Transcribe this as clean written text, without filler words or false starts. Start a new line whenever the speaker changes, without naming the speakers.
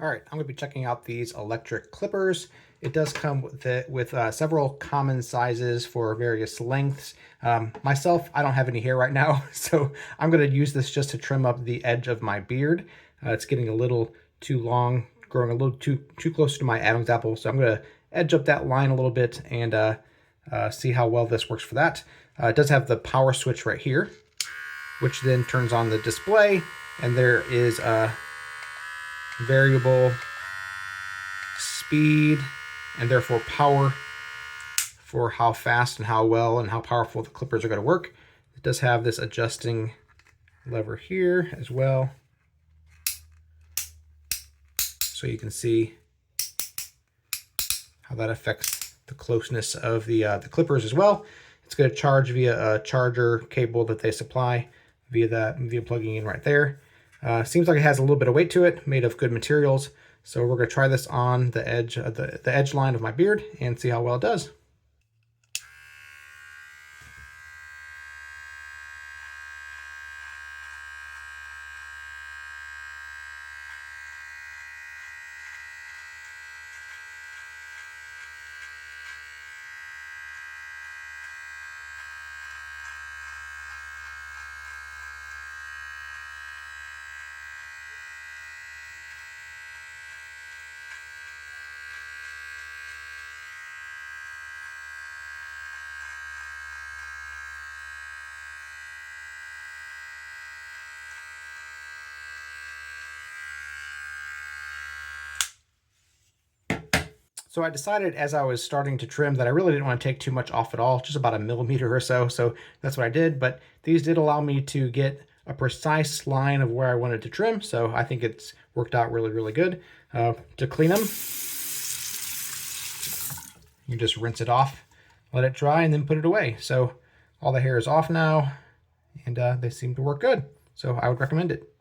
All right, I'm going to be checking out these electric clippers. It does come with several common sizes for various lengths. Myself, I don't have any hair right now, so I'm going to use this just to trim up the edge of my beard. It's getting a little too long, growing a little too close to my Adam's apple, so I'm going to edge up that line a little bit and see how well this works for that. It does have the power switch right here, which then turns on the display, and there is a variable speed and therefore power for how fast and how well and how powerful the clippers are going to work. It does have this adjusting lever here as well, so you can see how that affects the closeness of the clippers as well. It's going to charge via a charger cable that they supply via plugging in right there. Seems like it has a little bit of weight to it, made of good materials. So we're going to try this on the edge of the edge line of my beard and see how well it does. So I decided as I was starting to trim that I really didn't want to take too much off at all, just about 1 millimeter or so. So that's what I did, but these did allow me to get a precise line of where I wanted to trim. So I think it's worked out really, really good. To clean them, you just rinse it off, let it dry, and then put it away. So all the hair is off now, and they seem to work good. So I would recommend it.